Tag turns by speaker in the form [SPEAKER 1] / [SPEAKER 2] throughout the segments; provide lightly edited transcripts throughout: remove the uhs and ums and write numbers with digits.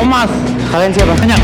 [SPEAKER 1] Thomas.
[SPEAKER 2] Kalian siapa?
[SPEAKER 1] Banyak.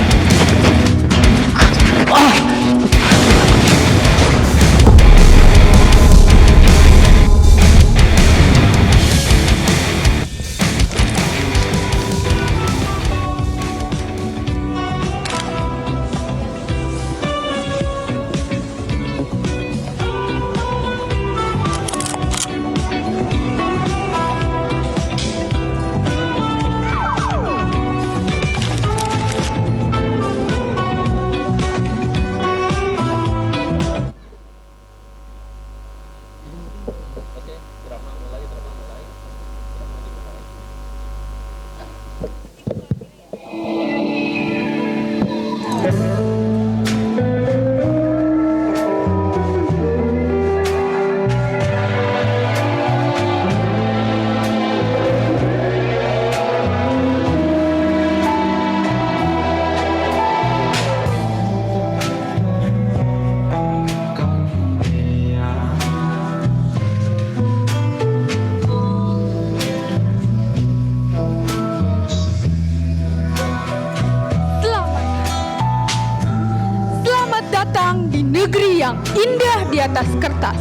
[SPEAKER 3] Selamat datang di negeri yang indah di atas kertas.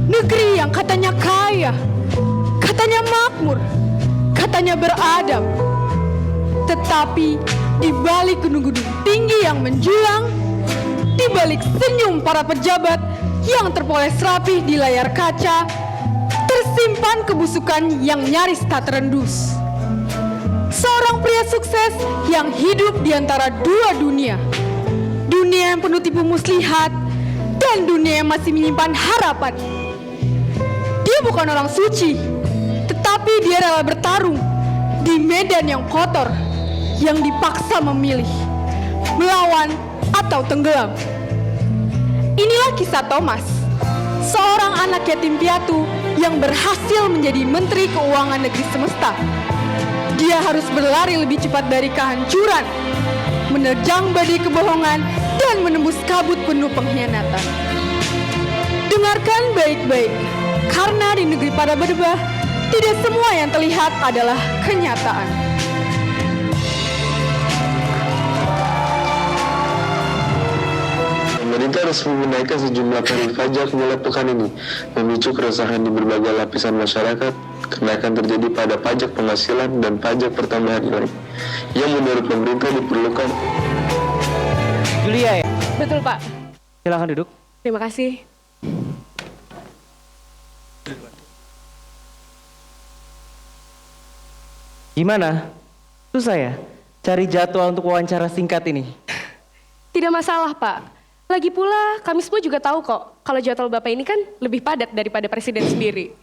[SPEAKER 3] Negeri yang katanya kaya, katanya makmur, katanya beradab. Tetapi di balik gunung-gunung tinggi yang menjulang, di balik senyum para pejabat yang terpoles rapih di layar kaca, tersimpan kebusukan yang nyaris tak terendus. Seorang pria sukses yang hidup di antara dua dunia. Dunia yang penuh tipu muslihat dan dunia yang masih menyimpan harapan. Dia bukan orang suci, tetapi dia rela bertarung di medan yang kotor, yang dipaksa memilih melawan atau tenggelam. Inilah kisah Thomas, seorang anak yatim piatu yang berhasil menjadi Menteri Keuangan Negeri Semesta. Dia harus berlari lebih cepat dari kehancuran, menerjang badai kebohongan, dan menembus kabut penuh pengkhianatan. Dengarkan baik-baik, karena di negeri para berdebah, tidak semua yang terlihat adalah kenyataan.
[SPEAKER 4] Pemerintah resmi menaikkan sejumlah tarif pajak mulai pekan ini, memicu keresahan di berbagai lapisan masyarakat. Kenaikan terjadi pada pajak penghasilan dan pajak pertambahan nilai, yang menurut pemerintah diperlukan.
[SPEAKER 2] Julia ya?
[SPEAKER 3] Betul, Pak.
[SPEAKER 2] Silakan duduk.
[SPEAKER 3] Terima kasih.
[SPEAKER 2] Gimana? Susah ya? Cari jadwal untuk wawancara singkat ini.
[SPEAKER 5] Tidak masalah, Pak. Lagi pula, kami semua juga tahu kok, kalau jadwal Bapak ini kan lebih padat daripada Presiden sendiri.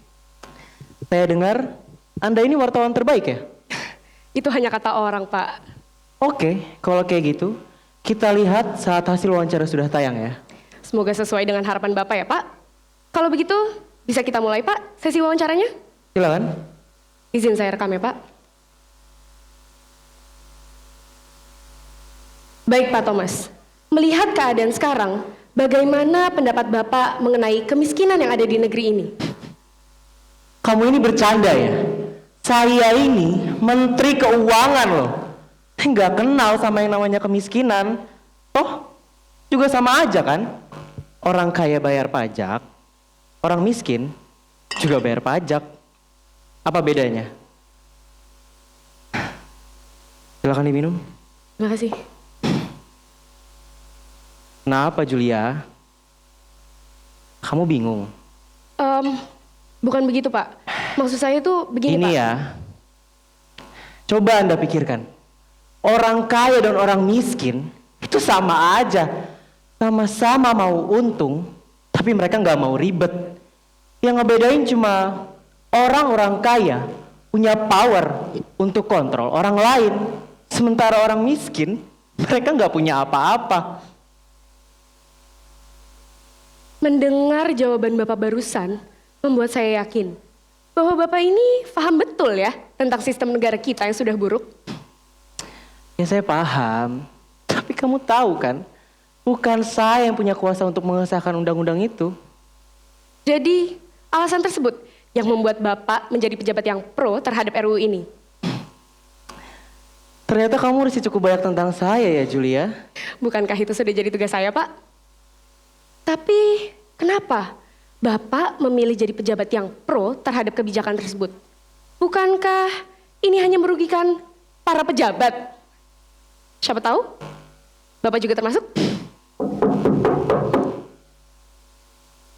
[SPEAKER 2] Saya dengar, Anda ini wartawan terbaik ya?
[SPEAKER 5] Itu hanya kata orang, Pak.
[SPEAKER 2] Oke, kalau kayak gitu, kita lihat saat hasil wawancara sudah tayang ya.
[SPEAKER 5] Semoga sesuai dengan harapan Bapak ya, Pak. Kalau begitu, bisa kita mulai, Pak, sesi wawancaranya?
[SPEAKER 2] Silakan.
[SPEAKER 5] Izin saya rekam ya, Pak. Baik, Pak Thomas. Melihat keadaan sekarang, bagaimana pendapat Bapak mengenai kemiskinan yang ada di negeri ini?
[SPEAKER 2] Kamu ini bercanda ya? Saya ini Menteri Keuangan loh. Saya nggak kenal sama yang namanya kemiskinan. Toh, juga sama aja kan? Orang kaya bayar pajak, orang miskin juga bayar pajak. Apa bedanya? Silakan diminum.
[SPEAKER 5] Terima kasih.
[SPEAKER 2] Kenapa Julia? Kamu bingung?
[SPEAKER 5] Bukan begitu, Pak. Maksud saya tuh begini,
[SPEAKER 2] Ini
[SPEAKER 5] Pak.
[SPEAKER 2] ya, coba Anda pikirkan. Orang kaya dan orang miskin itu sama aja. Sama-sama mau untung, tapi mereka nggak mau ribet. Yang ngebedain cuma orang-orang kaya punya power untuk kontrol orang lain. Sementara orang miskin, mereka nggak punya apa-apa.
[SPEAKER 5] Mendengar jawaban Bapak barusan membuat saya yakin bahwa Bapak ini paham betul ya tentang sistem negara kita yang sudah buruk.
[SPEAKER 2] Ya saya paham, tapi kamu tahu kan, bukan saya yang punya kuasa untuk mengesahkan undang-undang itu.
[SPEAKER 5] Jadi alasan tersebut yang membuat Bapak menjadi pejabat yang pro terhadap RUU ini.
[SPEAKER 2] Ternyata kamu masih cukup banyak tentang saya ya, Julia.
[SPEAKER 5] Bukankah itu sudah jadi tugas saya, Pak? Tapi kenapa Bapak memilih jadi pejabat yang pro terhadap kebijakan tersebut? Bukankah ini hanya merugikan para pejabat? Siapa tahu? Bapak juga termasuk?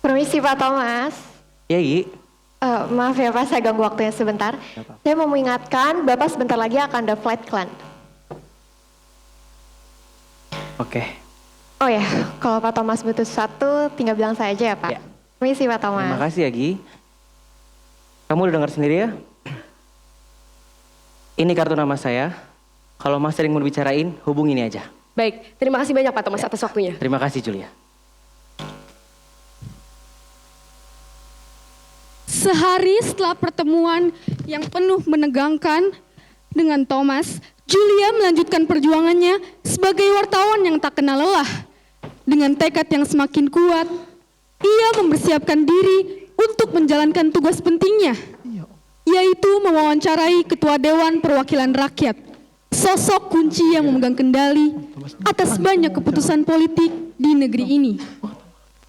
[SPEAKER 1] Permisi Pak Thomas.
[SPEAKER 2] Ya, Gi.
[SPEAKER 1] Maaf ya Pak, saya ganggu waktunya sebentar. Saya mau mengingatkan, Bapak sebentar lagi akan ada flight clan.
[SPEAKER 2] Oke.
[SPEAKER 1] Oh ya, kalau Pak Thomas butuh sesuatu, tinggal bilang saya aja ya Pak.
[SPEAKER 2] Ya.
[SPEAKER 1] Permisi Pak Thomas.
[SPEAKER 2] Terima kasih ya, Gi. Kamu udah dengar sendiri ya? Ini kartu nama saya. Kalau Mas sering mau bicarain, hubungi ini aja.
[SPEAKER 5] Baik, terima kasih banyak Pak Thomas atas waktunya.
[SPEAKER 2] Terima kasih, Julia.
[SPEAKER 3] Sehari setelah pertemuan yang penuh menegangkan dengan Thomas, Julia melanjutkan perjuangannya sebagai wartawan yang tak kenal lelah. Dengan tekad yang semakin kuat, ia mempersiapkan diri untuk menjalankan tugas pentingnya, yaitu mewawancarai Ketua Dewan Perwakilan Rakyat, sosok kunci yang memegang kendali atas banyak keputusan politik di negeri ini.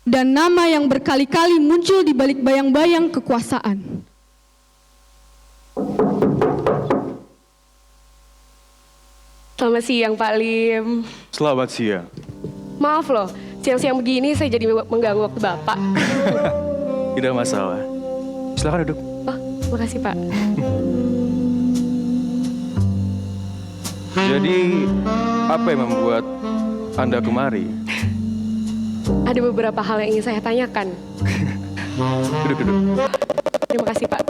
[SPEAKER 3] Dan nama yang berkali-kali muncul di balik bayang-bayang kekuasaan.
[SPEAKER 5] Selamat siang Pak Lim.
[SPEAKER 6] Selamat siang.
[SPEAKER 5] Maaf loh, siang-siang begini saya jadi mengganggu waktu Bapak.
[SPEAKER 6] Tidak masalah. Silakan duduk.
[SPEAKER 5] Oh, makasih Pak.
[SPEAKER 6] Jadi, apa yang membuat Anda kemari?
[SPEAKER 5] Ada beberapa hal yang ingin saya tanyakan.
[SPEAKER 6] Duduk.
[SPEAKER 5] Terima kasih Pak.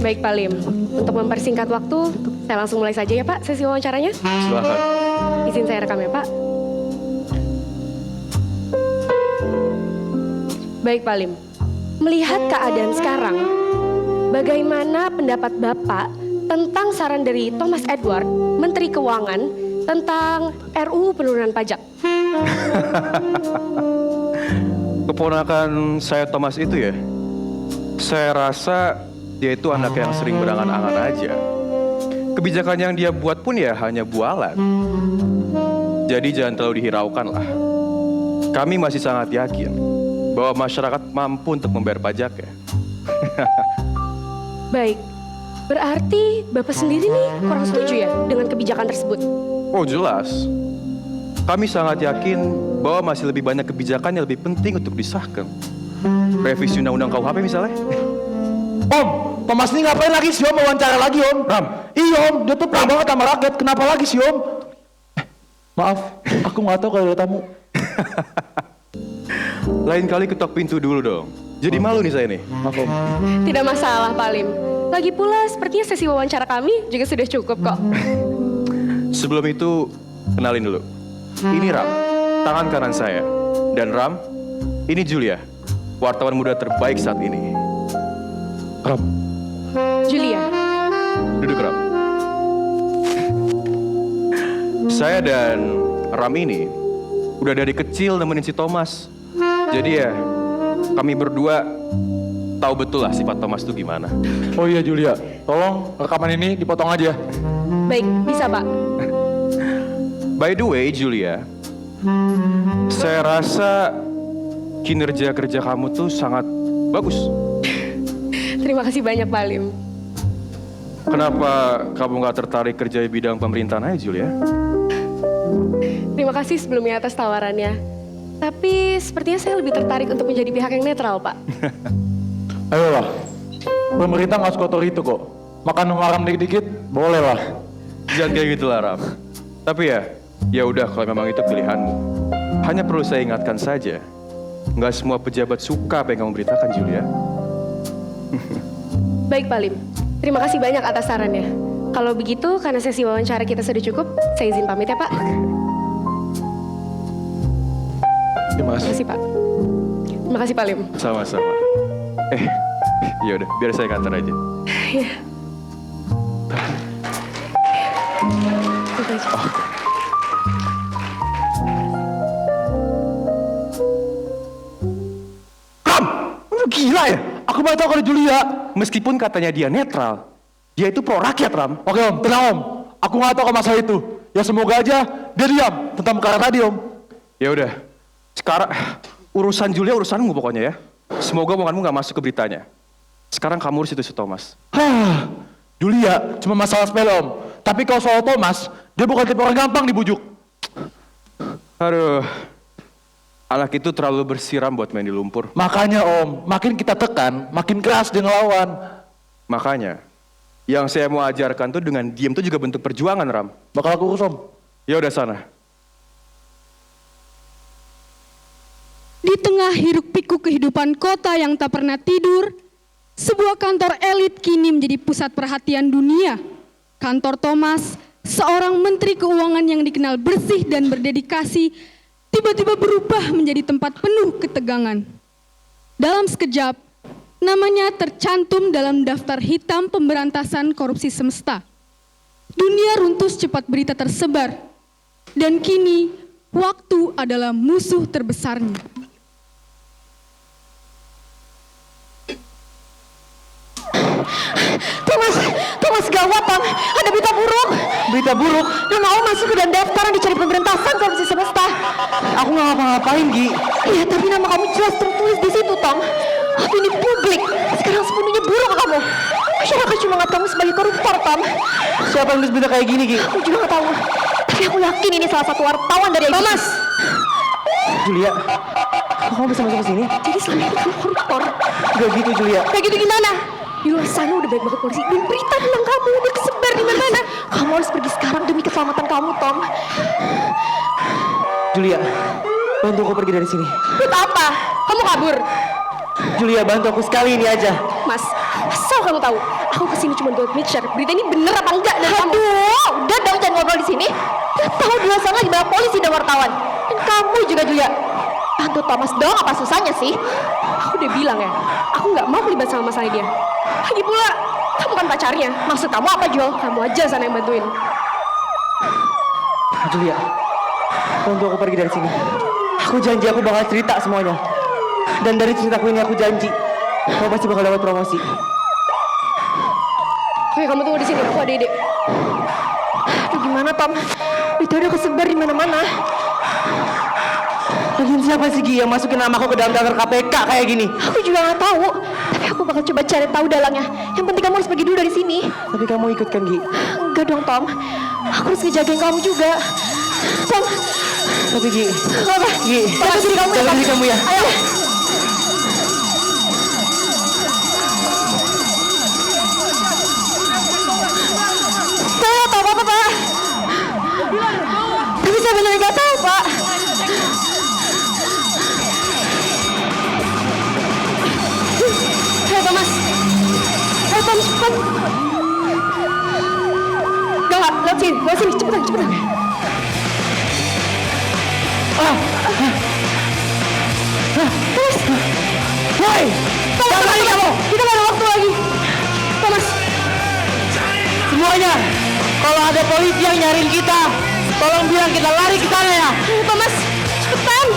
[SPEAKER 5] Baik Pak Lim, untuk mempersingkat waktu, saya langsung mulai saja ya Pak sesi wawancaranya.
[SPEAKER 6] Silakan.
[SPEAKER 5] Izin saya rekam ya Pak. Baik Pak Lim, melihat keadaan sekarang, bagaimana pendapat Bapak tentang saran dari Thomas Edward, Menteri Keuangan, tentang RUU penurunan pajak?
[SPEAKER 6] Keponakan saya Thomas itu ya, saya rasa dia itu anak yang sering berangan-angan aja. Kebijakan yang dia buat pun ya hanya bualan. Jadi jangan terlalu dihiraukan lah. Kami masih sangat yakin bahwa masyarakat mampu untuk membayar pajak ya.
[SPEAKER 5] Baik, berarti Bapak sendiri nih kurang setuju ya dengan kebijakan tersebut?
[SPEAKER 6] Oh jelas. Kami sangat yakin bahwa masih lebih banyak kebijakan yang lebih penting untuk disahkan. Revisi Undang-Undang KUHP misalnya.
[SPEAKER 7] Om, Thomas ini ngapain lagi sih Om? Wawancara lagi Om?
[SPEAKER 6] Ram.
[SPEAKER 7] Iya Om, dia tuh pernah banget sama rakyat. Kenapa lagi sih Om? Maaf, aku nggak tahu kalau ada tamu.
[SPEAKER 6] Lain kali ketok pintu dulu dong. Jadi malu nih saya nih.
[SPEAKER 7] Maaf Om.
[SPEAKER 5] Tidak masalah Pak Lim. Lagi pula sepertinya sesi wawancara kami juga sudah cukup kok.
[SPEAKER 6] Sebelum itu, kenalin dulu. Ini Ram, tangan kanan saya. Dan Ram, ini Julia, wartawan muda terbaik saat ini.
[SPEAKER 7] Ram,
[SPEAKER 5] Julia,
[SPEAKER 6] Duduk Ram. Saya dan Ram ini udah dari kecil nemenin si Thomas. Jadi ya, kami berdua tahu betul lah sifat Thomas itu gimana.
[SPEAKER 7] oh iya Julia, tolong rekaman ini dipotong aja.
[SPEAKER 5] baik bisa Pak.
[SPEAKER 6] By the way, Julia, saya rasa kinerja kerja kamu tuh sangat bagus.
[SPEAKER 5] Terima kasih banyak Pak Lim.
[SPEAKER 6] Kenapa kamu nggak tertarik kerja di bidang pemerintahan aja, Julia?
[SPEAKER 5] Terima kasih sebelumnya atas tawarannya. Tapi sepertinya saya lebih tertarik untuk menjadi pihak yang netral Pak.
[SPEAKER 7] Ayolah, pemerintah nggak sekotor itu kok. Makan haram dikit-dikit, boleh lah.
[SPEAKER 6] Jangan kayak gitu lah, Ram. Tapi ya udah kalau memang itu pilihanmu. Hanya perlu saya ingatkan saja, nggak semua pejabat suka apa yang kamu beritakan, Julia.
[SPEAKER 5] Baik Pak Lim, terima kasih banyak atas sarannya. Kalau begitu, karena sesi wawancara kita sudah cukup, saya izin pamit ya Pak.
[SPEAKER 7] Terima
[SPEAKER 5] Terima
[SPEAKER 7] kasih.
[SPEAKER 5] kasih Pak. Terima kasih Pak Lim.
[SPEAKER 6] Sama-sama. Ya udah, biar saya kantor aja.
[SPEAKER 5] Itu aja.
[SPEAKER 7] Ram, lu gila ya? Aku baru tahu kalau Julia.
[SPEAKER 6] Meskipun katanya dia netral, Dia itu pro rakyat, Ram.
[SPEAKER 7] Oke Om, tenang Om. Aku nggak tahu masalah itu. Ya semoga aja dia diam tentang perkara tadi Om.
[SPEAKER 6] Ya udah. Sekarang urusan Julia urusanmu pokoknya ya. Semoga omonganmu nggak masuk ke beritanya. Sekarang kamu urus itu si Thomas.
[SPEAKER 7] Hah, Julia cuma masalah sepele Om. Tapi kalau soal Thomas, dia bukan tipe orang gampang dibujuk.
[SPEAKER 6] Aduh. Anak itu terlalu bersiram buat main di lumpur.
[SPEAKER 7] Makanya Om, makin kita tekan, makin keras dia ngelawan.
[SPEAKER 6] Makanya, yang saya mau ajarkan tuh dengan diam tuh juga bentuk perjuangan, Ram.
[SPEAKER 7] Bakal aku urus Om.
[SPEAKER 6] Ya udah sana.
[SPEAKER 3] Di tengah hiruk-pikuk kehidupan kota yang tak pernah tidur, sebuah kantor elit kini menjadi pusat perhatian dunia. Kantor Thomas, seorang menteri keuangan yang dikenal bersih dan berdedikasi, tiba-tiba berubah menjadi tempat penuh ketegangan. Dalam sekejap, namanya tercantum dalam daftar hitam pemberantasan korupsi semesta. Dunia runtuh secepat berita tersebar, dan kini waktu adalah musuh terbesarnya.
[SPEAKER 1] Thomas gawat, Tom. Ada berita buruk.
[SPEAKER 2] Berita buruk?
[SPEAKER 1] Nama Om masuk ke dalam daftar yang dicari pemberantasan korupsi semesta.
[SPEAKER 2] Aku nggak ngapa-ngapain, Gi.
[SPEAKER 1] Iya, tapi nama kamu jelas tertulis di situ, Tom. Tapi ini publik. Sekarang sepenuhnya buruk ke kamu. Masyarakat cuma nganggap kamu sebagai koruptor, Tom.
[SPEAKER 2] Siapa yang nulis berita kayak gini, Gi?
[SPEAKER 1] Aku juga nggak tahu. Tapi aku yakin ini salah satu wartawan dari IBC.
[SPEAKER 5] Thomas!
[SPEAKER 2] Julia, kok kamu bisa masuk ke sini?
[SPEAKER 1] Jadi selama ini kamu koruptor.
[SPEAKER 2] Gak gitu, Julia.
[SPEAKER 5] Kayak gitu gimana? Di luar sana udah banyak banget polisi dan berita tentang kamu udah kesebar di mana-mana.
[SPEAKER 1] Kamu harus pergi sekarang demi keselamatan kamu, Tom.
[SPEAKER 2] Julia, bantu aku pergi dari sini.
[SPEAKER 5] Buat apa? Kamu kabur?
[SPEAKER 2] Julia, bantu aku sekali ini aja.
[SPEAKER 5] Mas, asal kamu tahu, aku kesini cuma buat make sure berita ini bener apa enggak dari kamu.
[SPEAKER 1] Aduh, udah dong jangan ngobrol di sini. Gak tahu di luar sana lagi banyak polisi dan wartawan. Dan kamu juga, Julia. Bantu Thomas dong, apa susahnya sih?
[SPEAKER 5] Aku udah bilang ya, aku nggak mau terlibat sama masalah dia. Lagi pula, kamu kan pacarnya.
[SPEAKER 1] Maksud kamu apa, Jul?
[SPEAKER 5] Kamu aja sana yang bantuin.
[SPEAKER 2] Julia, bantu aku pergi dari sini. Aku janji aku bakal cerita semuanya. Dan dari ceritaku ini aku janji, kamu pasti bakal dapat promosi.
[SPEAKER 5] Oke, kamu tunggu di sini. Aku ada ide.
[SPEAKER 1] Aduh, gimana, Tom? Itu udah kesebar di mana-mana.
[SPEAKER 2] Lagian siapa sih, Gi, yang masukin namaku ke dalam daftar KPK kayak gini?
[SPEAKER 1] Aku juga nggak tahu. Tapi aku bakal coba cari tahu dalangnya. Yang penting kamu harus pergi dulu dari sini.
[SPEAKER 2] Tapi kamu ikut kan, Gi?
[SPEAKER 1] Enggak dong, Tom. Aku harus ngejagain kamu juga. Tom,
[SPEAKER 2] Tapi Gi,
[SPEAKER 1] apa?
[SPEAKER 2] Gi,
[SPEAKER 1] Jaga diri kamu ya,
[SPEAKER 2] jaga
[SPEAKER 1] Tom.
[SPEAKER 2] diri kamu ya.
[SPEAKER 1] Ayo. Saya nggak tahu apa-apa, Pak. Tapi saya benar nggak tahu, Pak.
[SPEAKER 5] Ayo, Thomas. Ayo, Thomas, cepat. Gak, lewat sini, cepetan.
[SPEAKER 1] Thomas.
[SPEAKER 2] Woi, jangan lari kamu.
[SPEAKER 1] Kita nggak ada waktu lagi.
[SPEAKER 5] Thomas,
[SPEAKER 2] Semuanya, kalau ada polisi yang nyariin kita, tolong bilang kita lari ke sana ya.
[SPEAKER 5] ayo, Thomas, cepetan.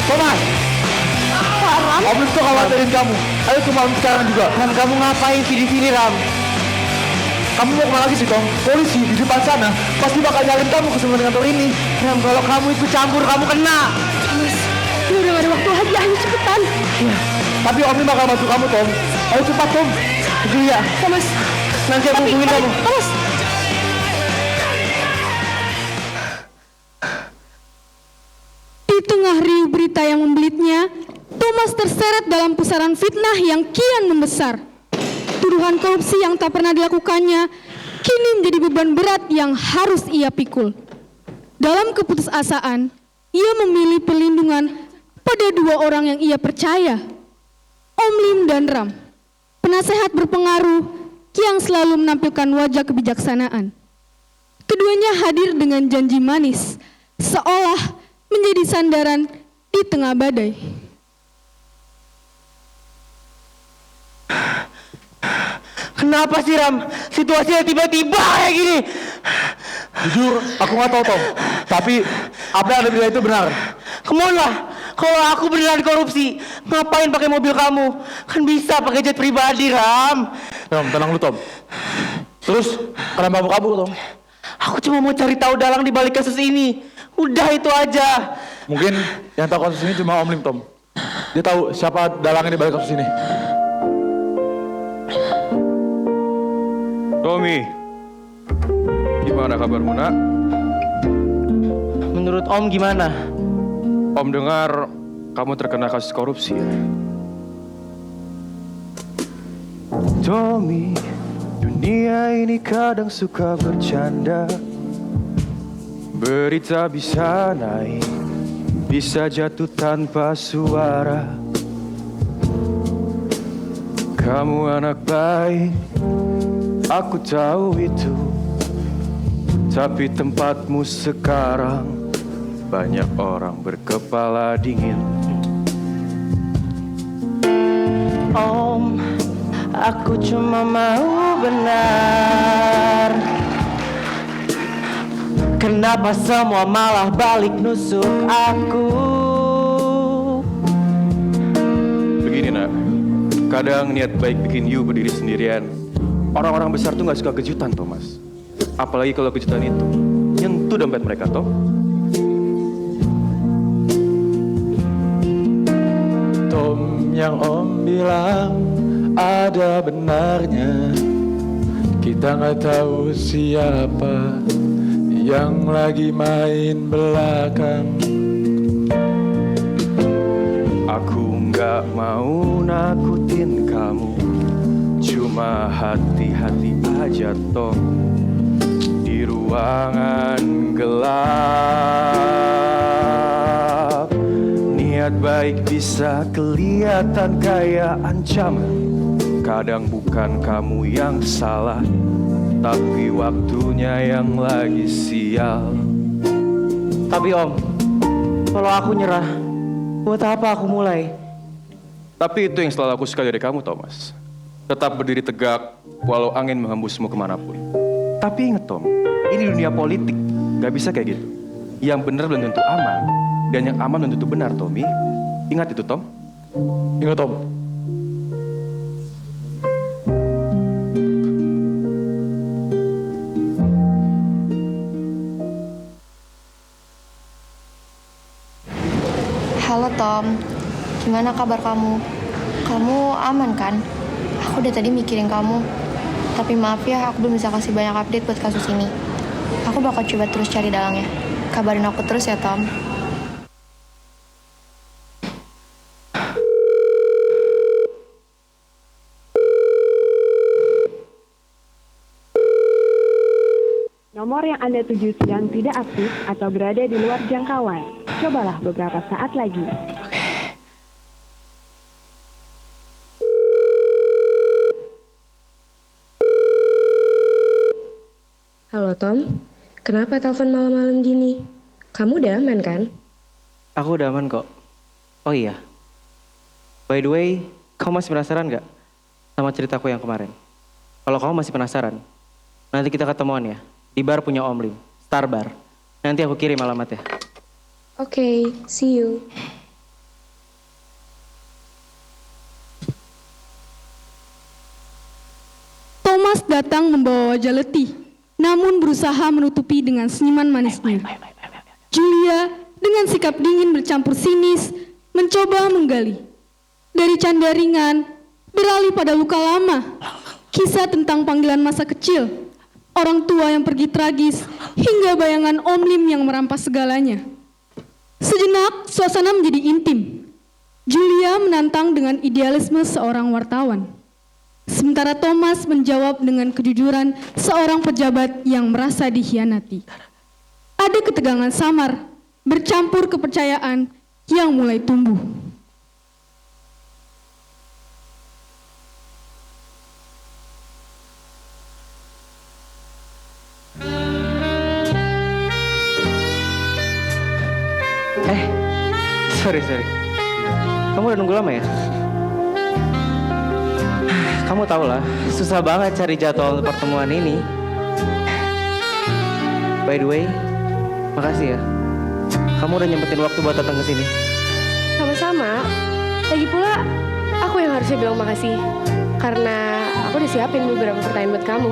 [SPEAKER 7] Thomas, Om itu khawatirin kamu. Ayo ke malam sekarang juga.
[SPEAKER 2] Ram, kamu ngapain sih di sini, Ram?
[SPEAKER 7] Kamu mau kemana lagi sih, Tom? Polisi di depan sana pasti bakal nyalin kamu ke semua kantor ini.
[SPEAKER 2] Ram, kalau kamu ikut campur, kamu kena.
[SPEAKER 5] Thomas, ini udah gak ada waktu lagi, ayo cepetan.
[SPEAKER 7] Ya, tapi Om ini bakal bantu kamu, Tom. Ayo cepat, Tom.
[SPEAKER 2] Julia,
[SPEAKER 5] Thomas,
[SPEAKER 2] nanti aku hubungin kamu.
[SPEAKER 5] Thomas.
[SPEAKER 3] Di tengah riuh berita yang membelitnya, Thomas terseret dalam pusaran fitnah yang kian membesar. Tuduhan korupsi yang tak pernah dilakukannya kini menjadi beban berat yang harus ia pikul. Dalam keputusasaan, ia memilih perlindungan pada dua orang yang ia percaya, Om Lim dan Ram, penasehat berpengaruh yang selalu menampilkan wajah kebijaksanaan. Keduanya hadir dengan janji manis, seolah menjadi sandaran di tengah badai.
[SPEAKER 2] Kenapa sih Ram? Situasinya tiba-tiba kayak gini.
[SPEAKER 7] Jujur, aku nggak tahu Tom. Tapi apa yang Anda bilang itu benar.
[SPEAKER 2] Come on lah, kalau aku beneran korupsi, ngapain pakai mobil kamu? Kan bisa pakai jet pribadi, Ram.
[SPEAKER 7] Tom, tenang lu Tom. Terus kenapa kamu kabur Tom?
[SPEAKER 2] Aku cuma mau cari tahu dalang di balik kasus ini. Udah itu aja.
[SPEAKER 7] Mungkin yang tahu kasus ini cuma Om Lim Tom. Dia tahu siapa dalangnya di balik kasus ini.
[SPEAKER 6] Tommy, gimana kabarmu nak?
[SPEAKER 2] Menurut Om gimana?
[SPEAKER 6] Om dengar kamu terkena kasus korupsi ya? Tommy, dunia ini kadang suka bercanda. Berita bisa naik, bisa jatuh tanpa suara. Kamu anak baik, aku tahu itu. Tapi tempatmu sekarang banyak orang berkepala dingin.
[SPEAKER 2] Om, aku cuma mau benar. Kenapa semua malah balik nusuk aku?
[SPEAKER 6] Begini nak, kadang niat baik bikin you berdiri sendirian. Orang-orang besar tuh gak suka kejutan, Thomas. Apalagi kalau kejutan itu nyentuh dompet mereka, toh.
[SPEAKER 7] Tom, yang Om bilang ada benarnya. Kita nggak tahu siapa yang lagi main belakang.
[SPEAKER 6] Aku nggak mau nakutin kamu, cuma hati-hati aja toh di ruangan gelap. Niat baik bisa kelihatan kayak ancaman. Kadang bukan kamu yang salah, tapi waktunya yang lagi sial.
[SPEAKER 2] Tapi Om, kalau aku nyerah, buat apa aku mulai?
[SPEAKER 6] Tapi itu yang selalu aku suka dari kamu, Thomas. Tetap berdiri tegak, walau angin menghembusmu kemanapun. Tapi inget, Tom, ini dunia politik. Gak bisa kayak gitu. Yang benar belum tentu aman, dan yang aman belum tentu benar, Tommy. Ingat itu, Tom.
[SPEAKER 7] Ingat Tom.
[SPEAKER 1] Halo Tom, gimana kabar kamu? Kamu aman kan? Aku udah tadi mikirin kamu. Tapi maaf ya, aku belum bisa kasih banyak update buat kasus ini. Aku bakal coba terus cari dalangnya. Kabarin aku terus ya Tom.
[SPEAKER 8] Nomor yang Anda tuju sedang tidak aktif atau berada di luar jangkauan. Cobalah beberapa saat lagi.
[SPEAKER 5] Halo Tom, kenapa telepon malam-malam gini? Kamu udah aman kan?
[SPEAKER 2] Aku udah aman kok. Oh iya, by the way, kamu masih penasaran gak sama ceritaku yang kemarin? Kalau kamu masih penasaran, nanti kita ketemuan ya di bar punya Om Lim, Star Bar. Nanti aku kirim alamatnya.
[SPEAKER 5] Oke, see you.
[SPEAKER 3] Thomas datang membawa wajah letih, namun berusaha menutupi dengan senyuman manisnya. Julia dengan sikap dingin bercampur sinis mencoba menggali. Dari canda ringan beralih pada luka lama. Kisah tentang panggilan masa kecil, orang tua yang pergi tragis, hingga bayangan Om Lim yang merampas segalanya. Sejenak suasana menjadi intim. Julia menantang dengan idealisme seorang wartawan. Sementara Thomas menjawab dengan kejujuran seorang pejabat yang merasa dikhianati. Ada ketegangan samar, bercampur kepercayaan yang mulai tumbuh.
[SPEAKER 2] Sorry. Kamu udah nunggu lama ya? Kamu tau lah, susah banget cari jadwal untuk pertemuan ini. By the way, makasih ya. Kamu udah nyempetin waktu buat datang ke sini.
[SPEAKER 5] Sama-sama. Lagi pula, aku yang harusnya bilang makasih. Karena aku udah siapin beberapa pertanyaan buat kamu.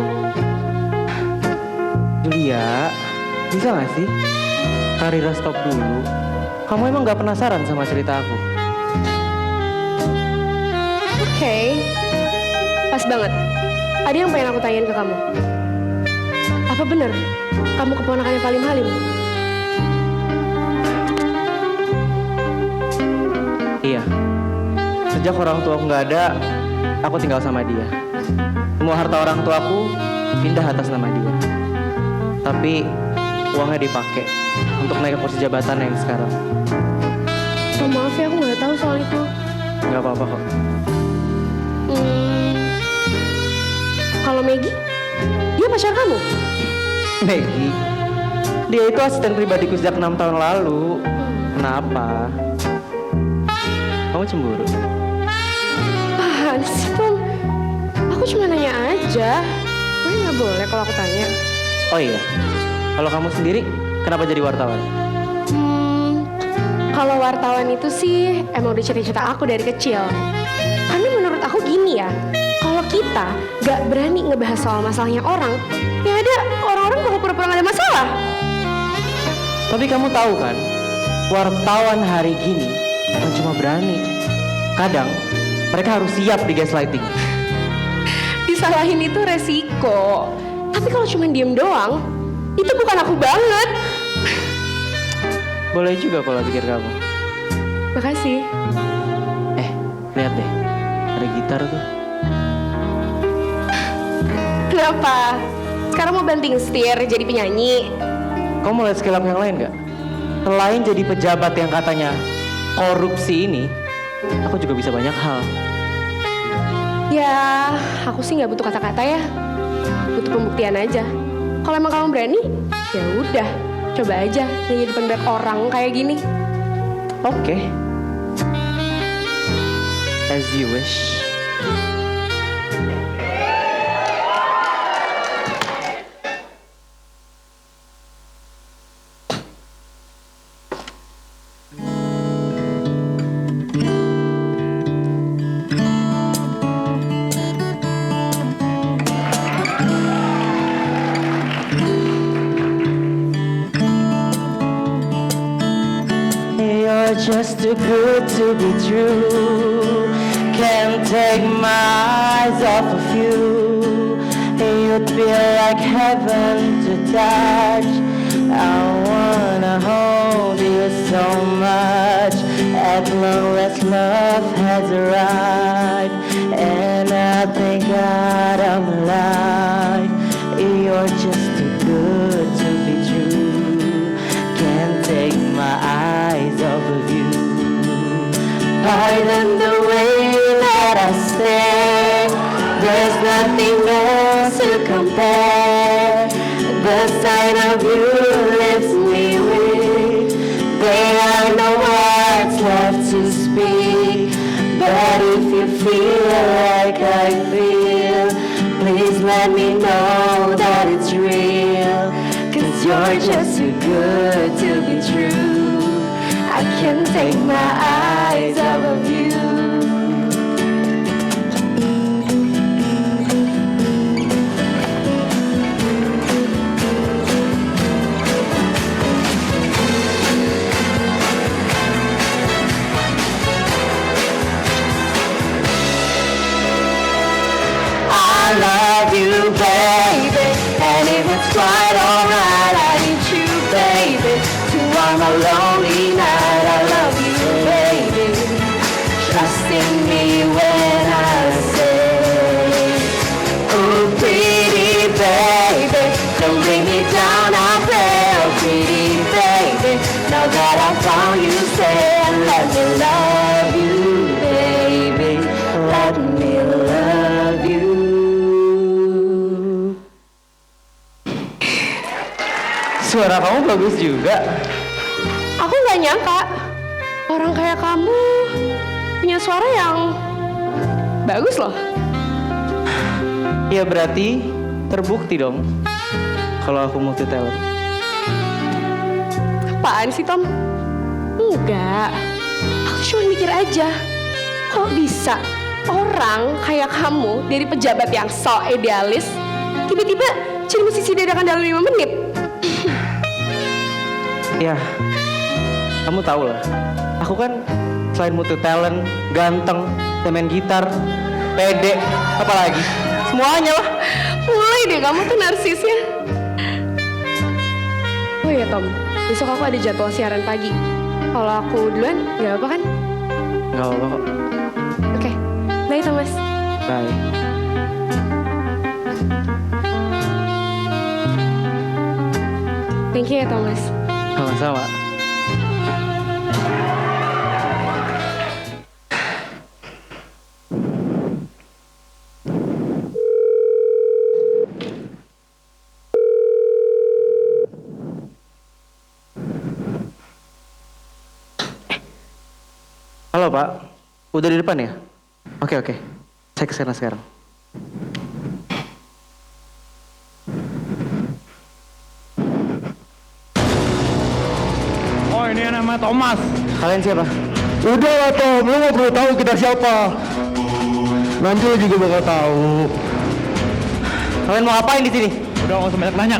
[SPEAKER 2] Julia, bisa gak sih? Karira stop dulu. Kamu emang gak penasaran sama cerita aku?
[SPEAKER 5] Oke. Pas banget. Ada yang pengen aku tanyain ke kamu. Apa bener kamu keponakannya Palim Halim?
[SPEAKER 2] Iya. Sejak orang tua aku nggak ada, aku tinggal sama dia. Semua harta orang tuaku pindah atas nama dia. Tapi uangnya dipakai untuk naik ke kursi jabatan yang sekarang.
[SPEAKER 5] Oh, maaf ya, aku nggak tahu soal itu.
[SPEAKER 2] Nggak apa-apa kok.
[SPEAKER 5] Kalau Maggie, dia pacar kamu?
[SPEAKER 2] Maggie, dia itu asisten pribadiku sejak 6 tahun lalu. Kenapa? Kamu cemburu?
[SPEAKER 5] Apaan sih, Pong? Aku cuma nanya aja. Gue nggak boleh kalau aku tanya.
[SPEAKER 2] Oh iya, kalau kamu sendiri kenapa jadi wartawan?
[SPEAKER 5] Kalau wartawan itu sih emang udah cita-cita aku dari kecil. Karena menurut aku gini ya, kalau kita gak berani ngebahas soal masalahnya orang, ya ada orang-orang bakal pura-pura gak ada masalah.
[SPEAKER 2] Tapi kamu tahu kan, wartawan hari gini bukan cuma berani. Kadang mereka harus siap di gaslighting.
[SPEAKER 5] Disalahin itu resiko. Tapi kalau cuma diem doang, itu bukan aku banget.
[SPEAKER 2] Boleh juga kalau pikir kamu.
[SPEAKER 5] Makasih.
[SPEAKER 2] Lihat deh, ada gitar tuh.
[SPEAKER 5] Kenapa? Sekarang mau banting setir jadi penyanyi?
[SPEAKER 2] Kamu mau lihat skill aku yang lain nggak? Selain jadi pejabat yang katanya korupsi ini, aku juga bisa banyak hal.
[SPEAKER 5] Ya, aku sih nggak butuh kata-kata ya. Butuh pembuktian aja. Kalau emang kamu berani, ya udah, coba aja nyanyi depan banyak orang kayak gini.
[SPEAKER 2] Oke. As you wish. You're just too good to be true. Can't take my eyes off of you. You'd be like heaven to touch. I wanna hold you so much. At long last love has arrived, and I thank God I'm alive. You're just too good to be true. Can't take my eyes off of you. Pardon the way that I stare. There's nothing else to compare. The sight of you lifts me weak. There are no words left to speak. But if you feel like I feel, please let me know that it's real. 'Cause you're just too good to be true. I can't take my eyes off of you. I love you, baby, and if it's quite alright, I need you, baby, to warm a lonely night. I love you, baby. Trust in me when I say, oh, pretty baby, don't bring me down, I pray, oh, pretty baby. Now that I found you, say, let me love you, baby. Let me love you. Suara kamu bagus juga.
[SPEAKER 5] Aku nggak nyangka. Orang kayak kamu punya suara yang bagus loh.
[SPEAKER 2] Ya berarti terbukti dong kalau aku multi talent.
[SPEAKER 5] Apaan sih, Tom? Enggak. Aku cuma mikir aja. Kok bisa orang kayak kamu dari pejabat yang so idealis tiba-tiba jadi musisi dadakan dalam 5 menit?
[SPEAKER 2] Ya, kamu tahu lah. Aku kan selain multi talent, ganteng, saya main gitar, pede, apalagi semuanya lah.
[SPEAKER 5] Mulai deh kamu tuh narsisnya. Oh iya Tom, besok aku ada jadwal siaran pagi. Kalau aku duluan, nggak apa kan?
[SPEAKER 2] Gak apa-apa kok.
[SPEAKER 5] Oke, bye Thomas.
[SPEAKER 2] Bye.
[SPEAKER 5] Thank you ya Thomas.
[SPEAKER 2] Sama-sama. Halo Pak, udah di depan ya? Oke. Saya kesana sekarang.
[SPEAKER 7] Oh ini yang namanya Thomas.
[SPEAKER 2] Kalian siapa?
[SPEAKER 7] Udah lah Tom, lu gak perlu tahu kita siapa. Nanti lu juga bakal tahu.
[SPEAKER 2] Kalian mau ngapain di sini?
[SPEAKER 7] Udah gak usah banyak nanya.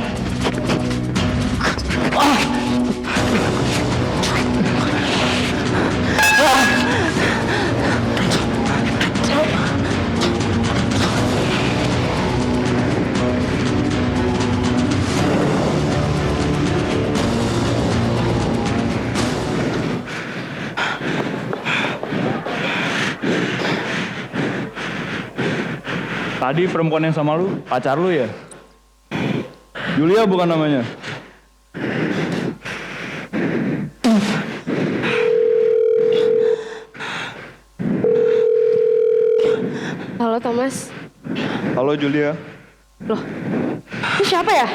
[SPEAKER 7] Tadi perempuan yang sama lu, pacar lu ya? Julia bukan namanya?
[SPEAKER 5] Halo Thomas.
[SPEAKER 6] Halo Julia.
[SPEAKER 5] Loh, ini siapa ya?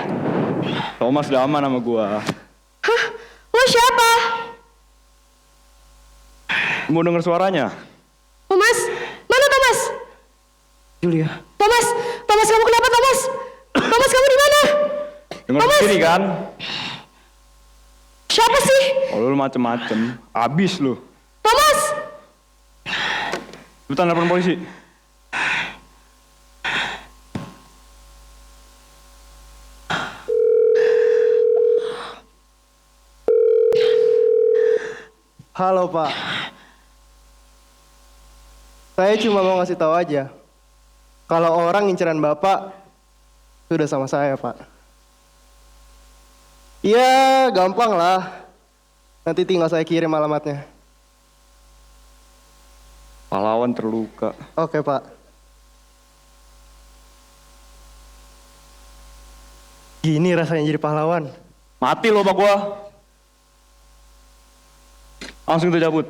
[SPEAKER 6] Thomas Dama nama gua.
[SPEAKER 5] Hah? Lo siapa?
[SPEAKER 6] Mau denger suaranya?
[SPEAKER 5] Thomas? Mana Thomas?
[SPEAKER 2] Julia.
[SPEAKER 5] Thomas, kamu kenapa Thomas? Thomas, kamu di mana?
[SPEAKER 6] Denger
[SPEAKER 5] Thomas!
[SPEAKER 6] sini kan?
[SPEAKER 5] Siapa sih?
[SPEAKER 6] Oh lu macem-macem. Abis lu.
[SPEAKER 5] Thomas!
[SPEAKER 6] Cepetan telepon polisi.
[SPEAKER 9] Halo Pak, saya cuma mau ngasih tahu aja kalau orang inceran Bapak sudah sama saya Pak. Iya gampang lah, nanti tinggal saya kirim alamatnya.
[SPEAKER 6] Pahlawan terluka.
[SPEAKER 9] Oke Pak. Gini rasanya jadi pahlawan.
[SPEAKER 6] Mati lo Pak gua. Langsung kita cabut.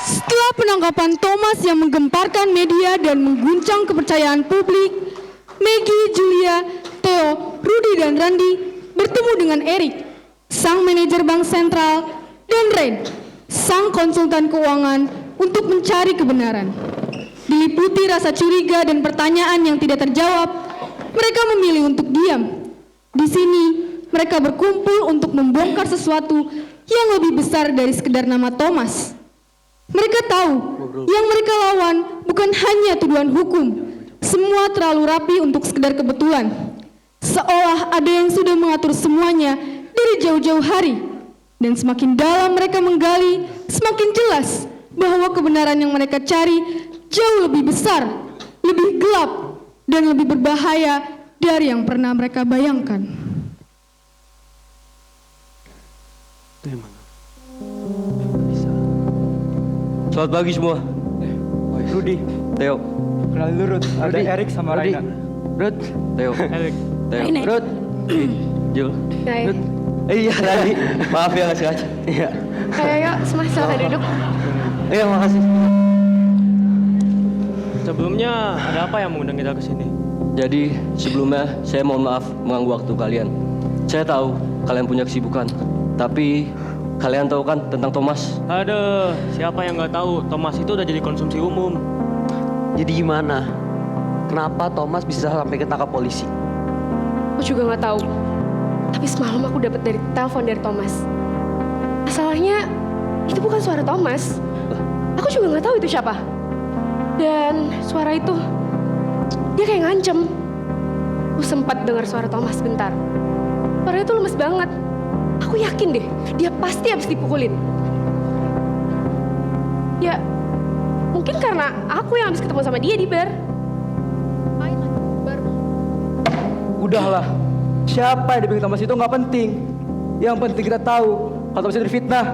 [SPEAKER 3] Setelah penangkapan Thomas yang menggemparkan media dan mengguncang kepercayaan publik, Maggie, Julia, Theo, Rudy, dan Randy bertemu dengan Eric, sang manajer bank sentral, dan Ren, sang konsultan keuangan untuk mencari kebenaran. Diliputi rasa curiga dan pertanyaan yang tidak terjawab, mereka memilih untuk diam. Di sini, mereka berkumpul untuk membongkar sesuatu yang lebih besar dari sekedar nama Thomas. Mereka tahu yang mereka lawan bukan hanya tuduhan hukum. Semua terlalu rapi untuk sekedar kebetulan. Seolah ada yang sudah mengatur semuanya dari jauh-jauh hari. Dan semakin dalam mereka menggali, semakin jelas bahwa kebenaran yang mereka cari jauh lebih besar, lebih gelap, dan lebih berbahaya dari yang pernah mereka bayangkan.
[SPEAKER 10] Selamat pagi semua. Rudy, Theo.
[SPEAKER 9] Kenalin dulu, ada Eric sama
[SPEAKER 2] Rudy.
[SPEAKER 9] Raina.
[SPEAKER 10] Ruth, Theo, Theo,
[SPEAKER 3] Ini.
[SPEAKER 10] Ruth, Jul,
[SPEAKER 5] Hai.
[SPEAKER 10] Ruth. Iya, Rani. Maaf ya nggak sengaja. Iya.
[SPEAKER 5] Ayo, Mas, silakan duduk.
[SPEAKER 10] Iya, makasih.
[SPEAKER 11] Sebelumnya ada apa yang mengundang kita ke sini?
[SPEAKER 10] Jadi sebelumnya saya mohon maaf mengganggu waktu kalian. Saya tahu kalian punya kesibukan, tapi kalian tahu kan tentang Thomas?
[SPEAKER 11] Aduh, siapa yang nggak tahu Thomas itu udah jadi konsumsi umum.
[SPEAKER 10] Jadi gimana? Kenapa Thomas bisa sampai ketangkap polisi?
[SPEAKER 5] Aku juga nggak tahu. Tapi semalam aku dapat dari telepon dari Thomas. Masalahnya itu bukan suara Thomas. Aku juga nggak tahu itu siapa. Dan suara itu dia kayak ngancem. Aku sempat dengar suara Thomas sebentar. Suaranya tuh lemes banget. Aku yakin deh, dia pasti habis dipukulin. Ya, mungkin karena aku yang habis ketemu sama dia di bar.
[SPEAKER 2] Udahlah, siapa yang dibikin Thomas itu nggak penting. Yang penting kita tahu kalau Thomas itu difitnah.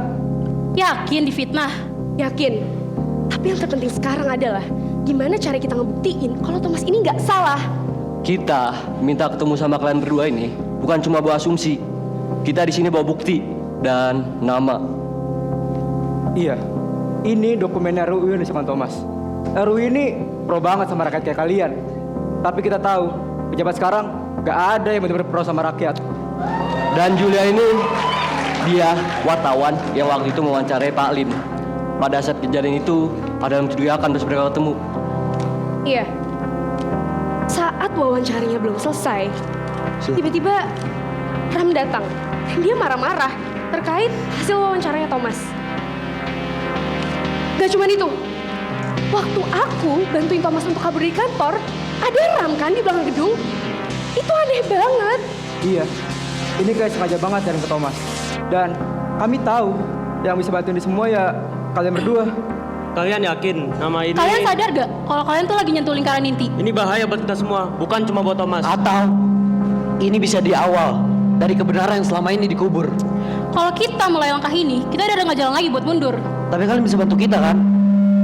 [SPEAKER 3] Yakin difitnah?
[SPEAKER 5] Yakin. Tapi yang terpenting sekarang adalah gimana cara kita ngebuktiin kalau Thomas ini nggak salah.
[SPEAKER 10] Kita minta ketemu sama kalian berdua ini bukan cuma bawa asumsi. Kita di sini bawa bukti dan nama.
[SPEAKER 2] Iya, ini dokumennya RUU yang disahkan Thomas. RUU ini pro banget sama rakyat kayak kalian. Tapi kita tahu, pejabat sekarang gak ada yang benar-benar pro sama rakyat.
[SPEAKER 10] Dan Julia ini, dia wartawan yang waktu itu mewawancarai Pak Lim. Pada saat kejadian itu, ada yang mencurigakan terus mereka ketemu.
[SPEAKER 5] Iya. Saat wawancaranya belum selesai, tiba-tiba Ram datang. Dia marah-marah terkait hasil wawancaranya Thomas. Gak cuma itu. Waktu aku bantuin Thomas untuk kabur dari kantor, ada Ram kan di belakang gedung. Itu aneh banget.
[SPEAKER 2] Iya, ini kayak sengaja banget dari ke Thomas. Dan kami tahu yang bisa bantuin ini semua ya kalian berdua.
[SPEAKER 11] Kalian yakin nama ini?
[SPEAKER 3] Kalian sadar gak kalau kalian tuh lagi nyentuh lingkaran inti?
[SPEAKER 11] Ini bahaya buat kita semua, bukan cuma buat Thomas.
[SPEAKER 10] Atau ini bisa di awal dari kebenaran yang selama ini dikubur.
[SPEAKER 3] Kalau kita mulai langkah ini, kita udah gak jalan lagi buat mundur.
[SPEAKER 10] Tapi kalian bisa bantu kita kan?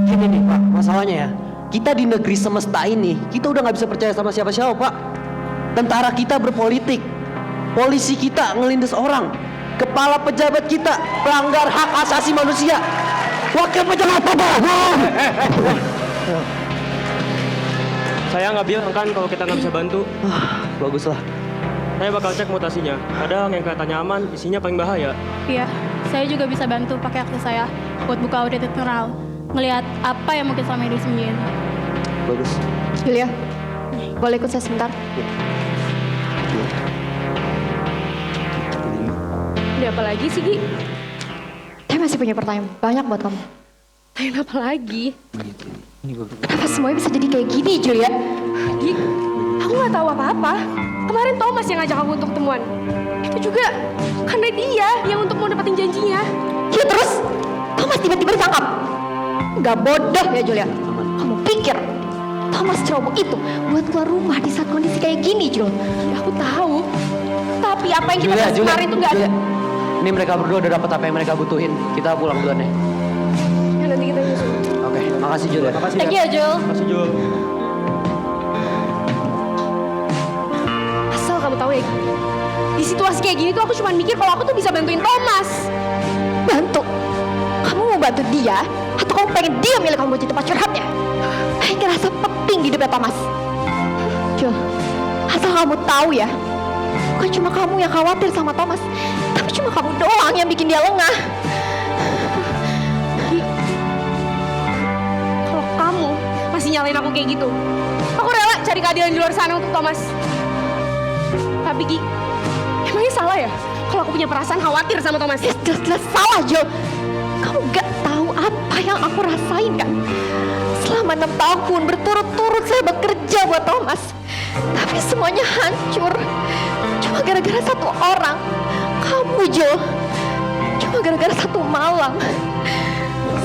[SPEAKER 10] Gini nih Pak, masalahnya ya, kita di negeri semesta ini, kita udah gak bisa percaya sama siapa-siapa Pak. Tentara kita berpolitik, polisi kita ngelindas orang, kepala pejabat kita pelanggar hak asasi manusia, wakil pejabat pembohong.
[SPEAKER 11] Saya nggak bilang kan kalau kita nggak bisa bantu.
[SPEAKER 10] Baguslah.
[SPEAKER 11] Saya bakal cek mutasinya. Ada yang kelihatannya aman, isinya paling bahaya.
[SPEAKER 3] Iya, saya juga bisa bantu pakai akses saya buat buka audit internal, ngelihat apa yang mungkin selama ini disembunyiin.
[SPEAKER 10] Bagus.
[SPEAKER 1] Julia, boleh ikut saya sebentar?
[SPEAKER 5] Ada apa lagi sih, Gi?
[SPEAKER 1] Saya masih punya pertanyaan banyak buat kamu.
[SPEAKER 5] Tanya apa lagi?
[SPEAKER 1] Kenapa semuanya bisa jadi kayak gini, Julia?
[SPEAKER 5] Gi, aku nggak tahu apa-apa. Kemarin Thomas yang ngajak aku untuk ketemuan. Itu juga karena dia yang untuk mau dapetin janjinya.
[SPEAKER 1] Ya terus, Thomas tiba-tiba ditangkap. Gak bodoh ya, Julia. Kamu pikir Thomas ceroboh itu buat keluar rumah di saat kondisi kayak gini, Jul?
[SPEAKER 5] Ya, aku tahu. Tapi apa yang kita bahas kemarin itu nggak ada.
[SPEAKER 10] Ini mereka berdua udah dapat apa yang mereka butuhin. Kita pulang duluan ya.
[SPEAKER 5] Ya, nanti kita nyusul.
[SPEAKER 10] Oke, makasih Jul ya.
[SPEAKER 2] Makasih
[SPEAKER 3] Thank you, Jul.
[SPEAKER 11] Masih Jul.
[SPEAKER 5] Asal kamu tahu ya, di situasi kayak gini tuh aku cuma mikir kalau aku tuh bisa bantuin Thomas.
[SPEAKER 1] Bantu? Kamu mau bantu dia? Atau kamu pengen dia milih kamu buat jadi tempat curhatnya? Kayak ngerasa penting di hidupnya Thomas. Jul, asal kamu tahu ya, bukan cuma kamu yang khawatir sama Thomas, tapi cuma kamu doang yang bikin dia lengah.
[SPEAKER 5] Gi, kalau kamu masih nyalain aku kayak gitu, aku rela cari keadilan di luar sana untuk Thomas. Tapi Gi, emangnya salah ya kalau aku punya perasaan khawatir sama Thomas?
[SPEAKER 1] Jelas-jelas salah, Jul. Kamu gak tahu apa yang aku rasain kan? Selama 6 tahun berturut-turut saya bekerja buat Thomas, tapi semuanya hancur. Cuma gara-gara satu orang, kamu, Jul. Cuma gara-gara satu malam,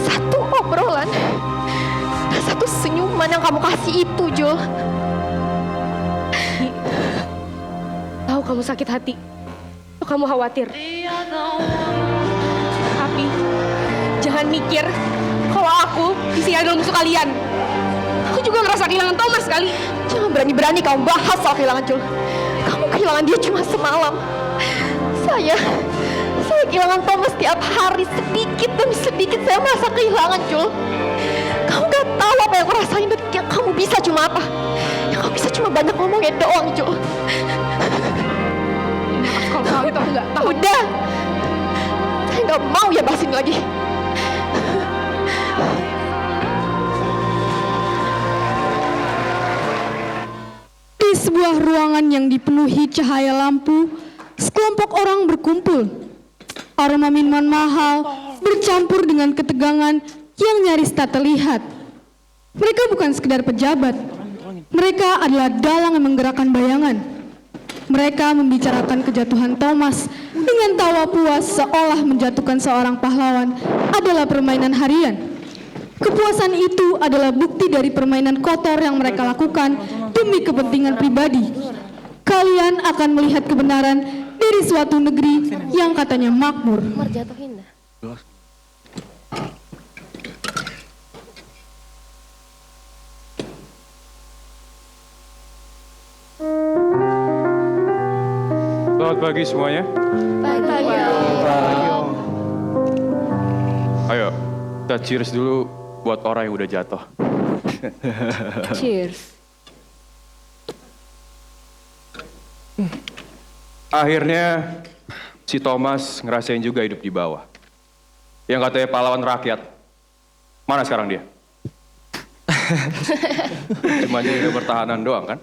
[SPEAKER 1] satu obrolan, dan satu senyuman yang kamu kasih itu, Jul.
[SPEAKER 5] Gi, tahu kamu sakit hati, tahu kamu khawatir. Tapi jangan mikir kalau aku di sini adalah musuh kalian. Aku
[SPEAKER 3] juga ngerasa kehilangan Thomas kali.
[SPEAKER 1] Jangan berani-berani kamu bahas soal kehilangan Jul. Kamu kehilangan dia cuma semalam. Saya kehilangan Thomas tiap hari, sedikit demi sedikit saya merasa kehilangan Jul. Kamu gak tahu apa yang aku rasain, dan yang kamu bisa cuma apa? Yang kamu bisa cuma banyak ngomongin doang Jul.
[SPEAKER 3] Kalau kamu itu nggak tahu.
[SPEAKER 1] Udah, saya nggak mau ya bahas ini lagi.
[SPEAKER 3] Di sebuah ruangan yang dipenuhi cahaya lampu, sekelompok orang berkumpul. Aroma minuman mahal bercampur dengan ketegangan yang nyaris tak terlihat. Mereka bukan sekedar pejabat. Mereka adalah dalang yang menggerakkan bayangan. Mereka membicarakan kejatuhan Thomas dengan tawa puas seolah menjatuhkan seorang pahlawan adalah permainan harian. Kepuasan itu adalah bukti dari permainan kotor yang mereka lakukan demi kepentingan pribadi. Kalian akan melihat kebenaran dari suatu negeri yang katanya makmur.
[SPEAKER 6] Selamat pagi semuanya. Ayo, kita cheers dulu buat orang yang udah jatuh.
[SPEAKER 5] Cheers.
[SPEAKER 6] Akhirnya si Thomas ngerasain juga hidup di bawah. Yang katanya pahlawan rakyat. Mana sekarang dia? Cuma jadi pertahanan doang kan?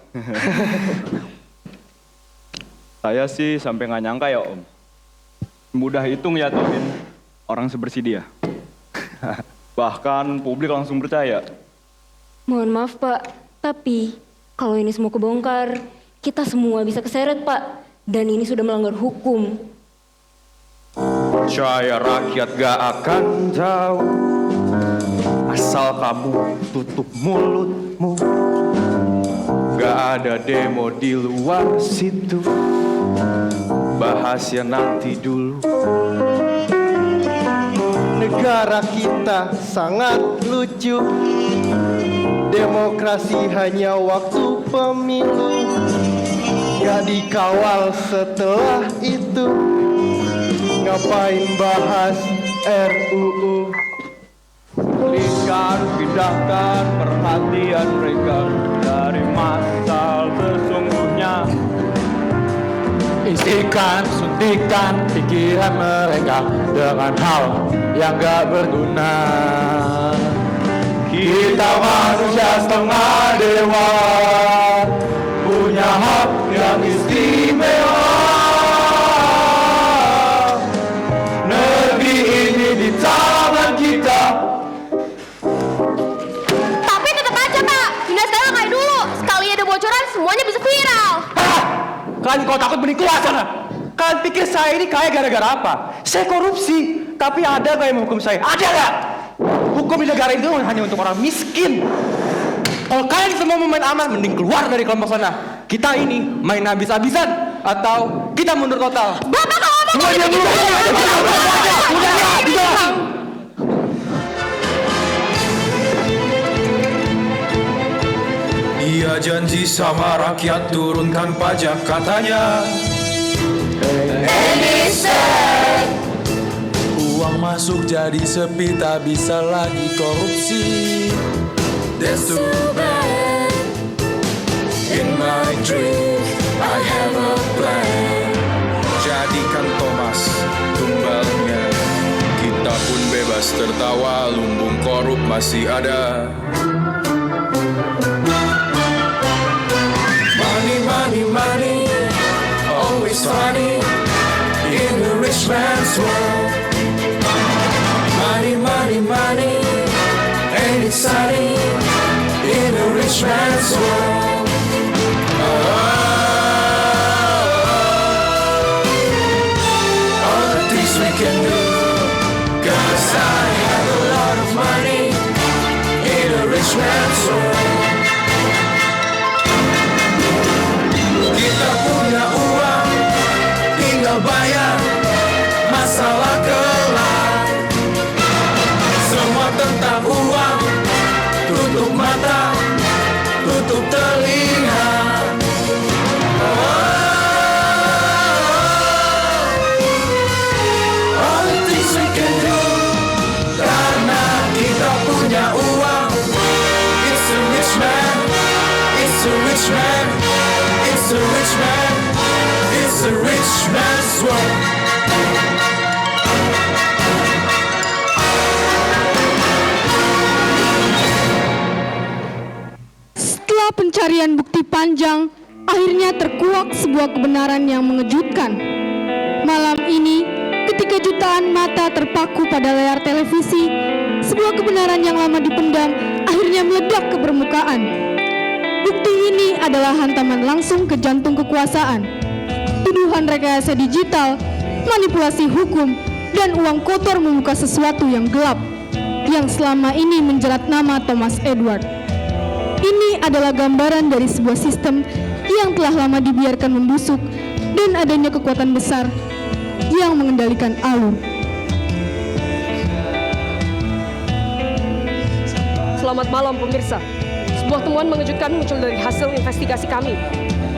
[SPEAKER 7] Saya sih sampai nggak nyangka ya Om. Mudah itu ngejatuhin orang sebersih dia. Bahkan publik langsung percaya.
[SPEAKER 12] Mohon maaf Pak, tapi kalau ini semua kebongkar, kita semua bisa keseret Pak. Dan ini sudah melanggar hukum.
[SPEAKER 6] Saya rakyat gak akan tahu, asal kamu tutup mulutmu. Gak ada demo di luar situ, bahasnya nanti dulu.
[SPEAKER 9] Negara kita sangat lucu. Demokrasi hanya waktu pemilu, gak dikawal setelah itu. Ngapain bahas RUU?
[SPEAKER 7] Pindahkan perhatian mereka dari masalah sesungguhnya. Isikan, suntikan pikiran mereka dengan hal yang gak berguna. Kita manusia setengah dewa, punya hak yang istimewa. Negeri ini di tangan kita.
[SPEAKER 1] Tapi tetap aja Pak, Dinda sekarang kayak dulu. Sekali ada bocoran, semuanya bisa viral.
[SPEAKER 2] Kalian kalau takut mending keluar sana. Kalian pikir saya ini kaya gara-gara apa? Saya korupsi, tapi ada gak yang menghukum saya? Ada gak? Hukum di negara itu hanya untuk orang miskin. Kalau kalian semua mau main aman, mending keluar dari kelompok sana. Kita ini main habis-habisan atau kita mundur total.
[SPEAKER 1] Bapak kalau ngomong
[SPEAKER 2] Udah,
[SPEAKER 13] Dia janji sama rakyat turunkan pajak katanya. Uang masuk jadi sepi, tak bisa lagi korupsi. That's too bad. In my dream I have a plan. Jadikan Thomas tumbalnya. Kita pun bebas tertawa, lumbung korup masih ada. Money, money, money, always funny in the rich man's world. Money, money, money, ain't it sunny in the rich man's world. All the things we can do, 'cause I have a lot of money in a rich man's world. Kita punya uang, tinggal bayar, masalah kelar. Semua tentang uang, tutup mata, untuk terlihat. All the things we can do, karena kita punya uang. It's a rich man, it's a rich man, it's a rich man, it's a rich man's world.
[SPEAKER 3] Setelah pencarian bukti panjang, akhirnya terkuak sebuah kebenaran yang mengejutkan. Malam ini, ketika jutaan mata terpaku pada layar televisi, sebuah kebenaran yang lama dipendam akhirnya meledak ke permukaan. Bukti ini adalah hantaman langsung ke jantung kekuasaan. Tuduhan rekayasa digital, manipulasi hukum, dan uang kotor membuka sesuatu yang gelap, yang selama ini menjerat nama Thomas Edward. Ini adalah gambaran dari sebuah sistem yang telah lama dibiarkan membusuk dan adanya kekuatan besar yang mengendalikan alur.
[SPEAKER 5] Selamat malam pemirsa. Sebuah temuan mengejutkan muncul dari hasil investigasi kami.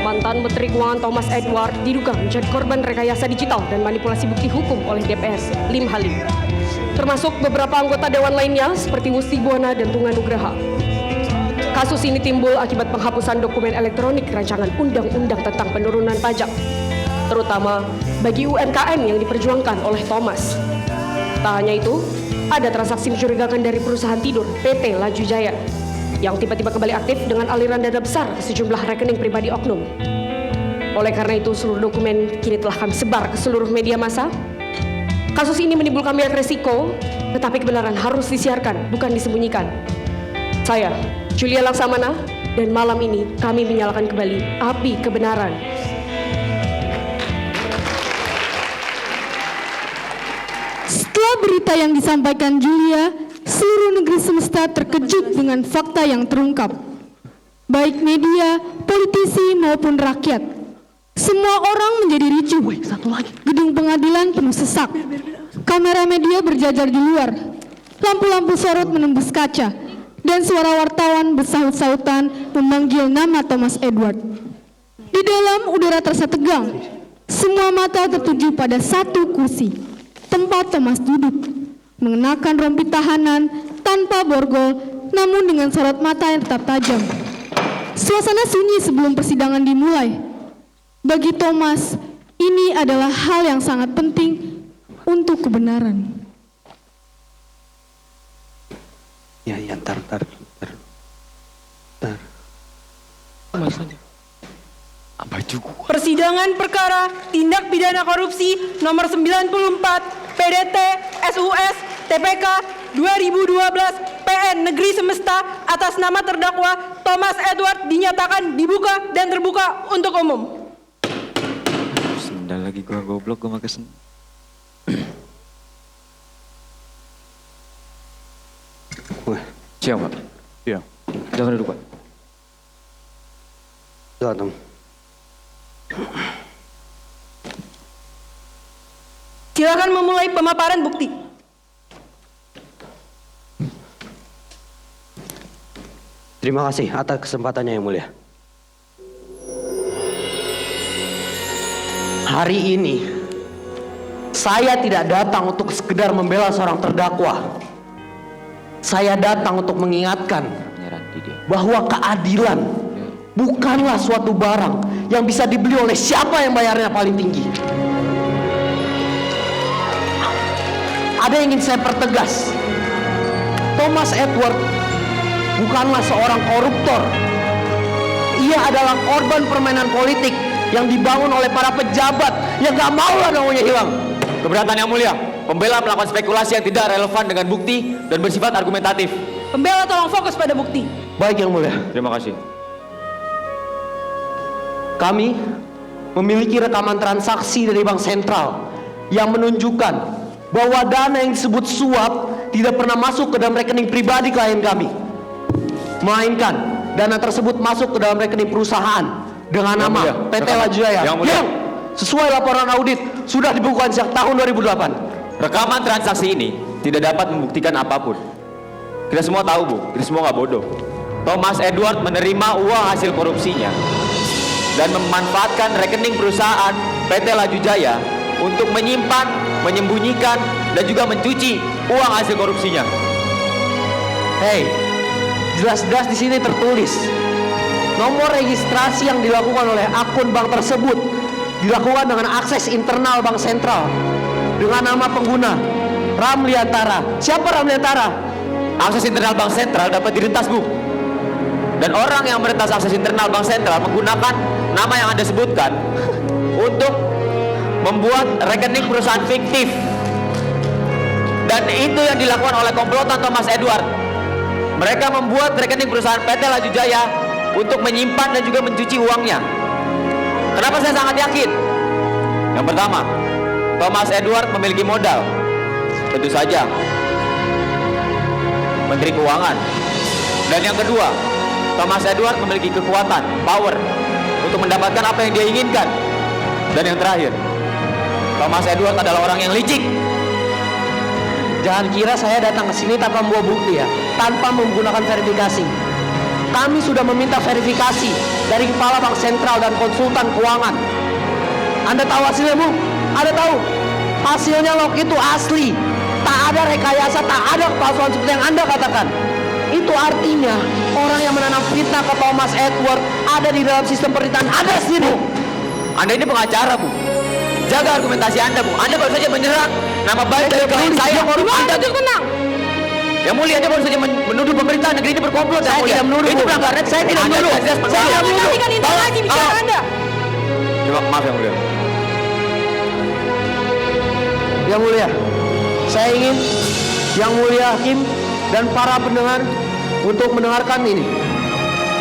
[SPEAKER 5] Mantan Menteri Keuangan Thomas Edward diduga menjadi korban rekayasa digital dan manipulasi bukti hukum oleh DPR, Lim Halim. Termasuk beberapa anggota dewan lainnya seperti Wusti Buwana dan Tunga Nugraha. Kasus ini timbul akibat penghapusan dokumen elektronik rancangan undang-undang tentang penurunan pajak, terutama bagi UMKM yang diperjuangkan oleh Thomas. Tak hanya itu, ada transaksi mencurigakan dari perusahaan tidur PT Laju Jaya yang tiba-tiba kembali aktif dengan aliran dana besar ke sejumlah rekening pribadi oknum. Oleh karena itu, seluruh dokumen kini telah kami sebar ke seluruh media massa. Kasus ini menimbulkan banyak resiko, tetapi kebenaran harus disiarkan, bukan disembunyikan. Saya, Julia Laksamana, dan malam ini kami menyalakan kembali api kebenaran.
[SPEAKER 3] Setelah berita yang disampaikan Julia, seluruh negeri semesta terkejut dengan fakta yang terungkap. Baik media, politisi maupun rakyat. Semua orang menjadi ricuh. Gedung pengadilan penuh sesak. Kamera media berjajar di luar. Lampu-lampu sorot menembus kaca. Dan suara wartawan bersahut-sahutan memanggil nama Thomas Edward. Di dalam udara terasa tegang. Semua mata tertuju pada satu kursi, tempat Thomas duduk, mengenakan rompi tahanan tanpa borgol, namun dengan sorot mata yang tetap tajam. Suasana sunyi sebelum persidangan dimulai. Bagi Thomas, ini adalah hal yang sangat penting untuk kebenaran.
[SPEAKER 10] Ya, ntar.
[SPEAKER 14] Persidangan perkara tindak pidana korupsi nomor 94 PDT SUS TPK 2012 PN Negeri Semesta atas nama terdakwa Thomas Edward dinyatakan dibuka dan terbuka untuk umum.
[SPEAKER 15] Sendal lagi gua goblok, gua makan.
[SPEAKER 6] Siap, Pak. Iya.
[SPEAKER 15] Jangan duduk, Pak.
[SPEAKER 10] Silakan.
[SPEAKER 14] Silakan memulai pemaparan bukti.
[SPEAKER 10] Terima kasih atas kesempatannya yang mulia. Hari ini saya tidak datang untuk sekedar membela seorang terdakwa. Saya datang untuk mengingatkan bahwa keadilan bukanlah suatu barang yang bisa dibeli oleh siapa yang bayarnya paling tinggi. Ada yang ingin saya pertegas. Thomas Edward bukanlah seorang koruptor. Ia adalah korban permainan politik yang dibangun oleh para pejabat yang gak mau lah namanya hilang.
[SPEAKER 15] Keberatan yang mulia, pembela melakukan spekulasi yang tidak relevan dengan bukti dan bersifat argumentatif.
[SPEAKER 14] Pembela tolong fokus pada bukti.
[SPEAKER 10] Baik yang mulia.
[SPEAKER 15] Terima kasih.
[SPEAKER 10] Kami memiliki rekaman transaksi dari Bank Sentral yang menunjukkan bahwa dana yang disebut suap tidak pernah masuk ke dalam rekening pribadi klien kami, melainkan dana tersebut masuk ke dalam rekening perusahaan dengan nama PT Laju Jaya yang sesuai laporan audit sudah dibukukan sejak tahun 2008.
[SPEAKER 15] Rekaman transaksi ini tidak dapat membuktikan apapun. Kita semua tahu, Bu. Kita semua nggak bodoh. Thomas Edward menerima uang hasil korupsinya dan memanfaatkan rekening perusahaan PT Laju Jaya untuk menyimpan, menyembunyikan, dan juga mencuci uang hasil korupsinya.
[SPEAKER 10] Hei, jelas-jelas di sini tertulis nomor registrasi yang dilakukan oleh akun bank tersebut dilakukan dengan akses internal bank sentral dengan nama pengguna Ramliantara. Siapa Ramliantara?
[SPEAKER 15] Akses internal bank sentral dapat diretas, Bu. Dan orang yang meretas akses internal bank sentral menggunakan nama yang Anda sebutkan untuk membuat rekening perusahaan fiktif. Dan itu yang dilakukan oleh komplotan Thomas Edward. Mereka membuat rekening perusahaan PT Laju Jaya untuk menyimpan dan juga mencuci uangnya. Kenapa saya sangat yakin? Yang pertama, Thomas Edward memiliki modal. Tentu saja Menteri Keuangan. Dan yang kedua, Thomas Edward memiliki kekuatan, power untuk mendapatkan apa yang dia inginkan. Dan yang terakhir, Thomas Edward adalah orang yang licik.
[SPEAKER 10] Jangan kira saya datang ke sini tanpa membawa bukti ya, tanpa menggunakan verifikasi. Kami sudah meminta verifikasi dari Kepala Bank Sentral dan konsultan keuangan. Anda tahu hasilnya, Bu? Anda tahu? Hasilnya log itu asli. Tak ada rekayasa, tak ada kepalsuan seperti yang Anda katakan. Itu artinya orang yang menanam fitnah ke Thomas Edward ada di dalam sistem pemerintahan Anda sendiri.
[SPEAKER 15] Anda ini pengacara, Bu. Jaga argumentasi Anda, Bu. Anda baru saja menyerang nama baik dari klien saya.
[SPEAKER 3] Gimana itu tenang?
[SPEAKER 15] Yang mulia, Anda baru saja menuduh pemerintah negeri ini berkomplot.
[SPEAKER 10] Saya tidak menuduh,
[SPEAKER 15] itu
[SPEAKER 10] Bu.
[SPEAKER 15] pelanggaran.
[SPEAKER 10] Saya tidak menuduh.
[SPEAKER 3] Saya tidak menantikan informasi bicara Anda.
[SPEAKER 15] Maaf, Yang mulia.
[SPEAKER 10] Yang mulia, saya ingin Yang mulia Hakim dan para pendengar untuk mendengarkan ini.